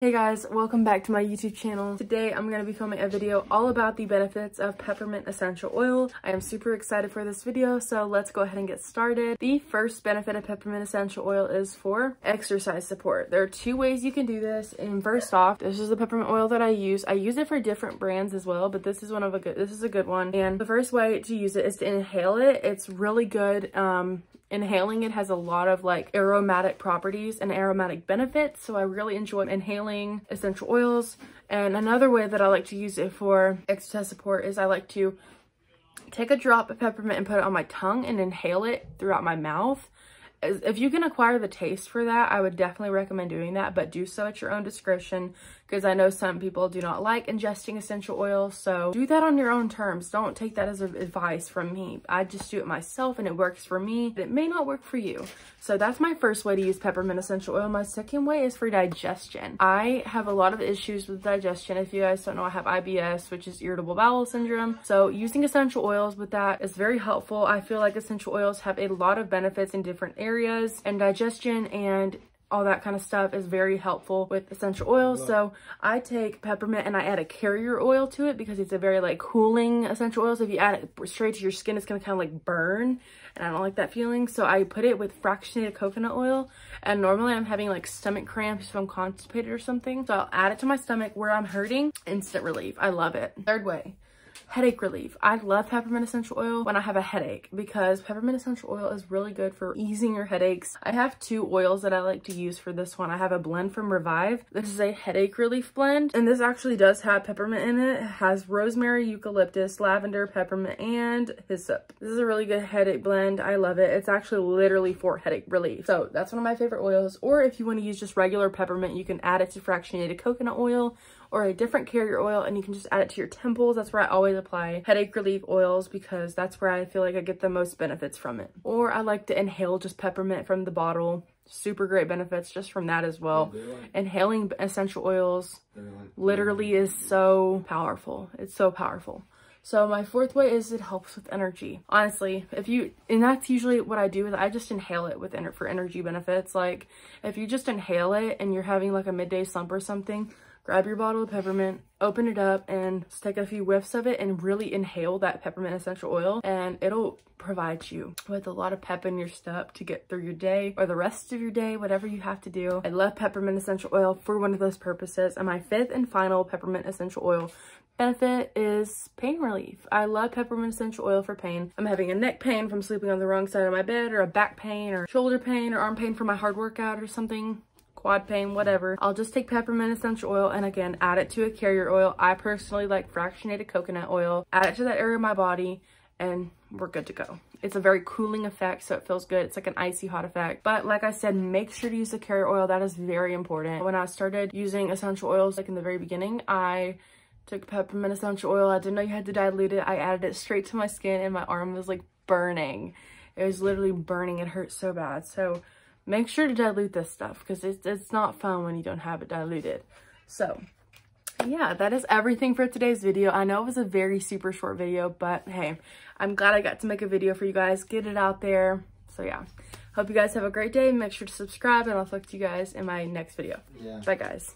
Hey guys, welcome back to my YouTube channel. Today I'm going to be filming a video all about the benefits of peppermint essential oil. I am super excited for this video, so let's go ahead and get started. The first benefit of peppermint essential oil is for exercise support. There are two ways you can do this, and first off, this is the peppermint oil that I use. I use it for different brands as well, but this is a good one. And the first way to use it is to inhale it. It's really good. Inhaling it has a lot of like aromatic properties and aromatic benefits, so I really enjoy inhaling essential oils. And another way that I like to use it for exercise support is I like to take a drop of peppermint and put it on my tongue and inhale it throughout my mouth. If you can acquire the taste for that, I would definitely recommend doing that, but do so at your own discretion, because I know some people do not like ingesting essential oils, so do that on your own terms. Don't take that as advice from me. I just do it myself and it works for me. It may not work for you. So that's my first way to use peppermint essential oil. My second way is for digestion. I have a lot of issues with digestion. If you guys don't know, I have IBS, which is irritable bowel syndrome. So using essential oils with that is very helpful. I feel like essential oils have a lot of benefits in different areas, and digestion and all that kind of stuff is very helpful with essential oils. So I take peppermint and I add a carrier oil to it because it's a very like cooling essential oil. So if you add it straight to your skin, it's gonna kind of like burn, and I don't like that feeling. So I put it with fractionated coconut oil, and normally I'm having like stomach cramps if I'm constipated or something. So I'll add it to my stomach where I'm hurting. Instant relief. I love it. Third way, headache relief. I love peppermint essential oil when I have a headache, because peppermint essential oil is really good for easing your headaches. I have two oils that I like to use for this one. I have a blend from Revive. This is a headache relief blend, and this actually does have peppermint in it. It has rosemary, eucalyptus, lavender, peppermint, and hyssop. This is a really good headache blend. I love it. It's actually literally for headache relief. So that's one of my favorite oils. Or if you want to use just regular peppermint, you can add it to fractionated coconut oil or a different carrier oil, and you can just add it to your temples. That's where I always apply headache relief oils, because that's where I feel like I get the most benefits from it. Or I like to inhale just peppermint from the bottle. Super great benefits just from that as well. Inhaling essential oils literally is so powerful. It's so powerful. So my fourth way is it helps with energy. Honestly, and that's usually what I do, is I just inhale it for energy benefits. Like if you just inhale it and you're having like a midday slump or something, grab your bottle of peppermint, open it up, and just take a few whiffs of it and really inhale that peppermint essential oil, and it'll provide you with a lot of pep in your step to get through your day or the rest of your day, whatever you have to do. I love peppermint essential oil for one of those purposes. And my fifth and final peppermint essential oil benefit is pain relief. I love peppermint essential oil for pain. I'm having a neck pain from sleeping on the wrong side of my bed, or a back pain, or shoulder pain, or arm pain from my hard workout or something, quad pain, whatever. I'll just take peppermint essential oil and again add it to a carrier oil. I personally like fractionated coconut oil. Add it to that area of my body and we're good to go. It's a very cooling effect, so it feels good. It's like an icy hot effect. But like I said, make sure to use the carrier oil. That is very important. When I started using essential oils, like in the very beginning, I took peppermint essential oil. I didn't know you had to dilute it. I added it straight to my skin and my arm was like burning. It was literally burning. It hurt so bad. So make sure to dilute this stuff, because it's not fun when you don't have it diluted. So yeah, that is everything for today's video. I know it was a very super short video, but hey, I'm glad I got to make a video for you guys, get it out there. So yeah, hope you guys have a great day. Make sure to subscribe, and I'll talk to you guys in my next video. Bye guys.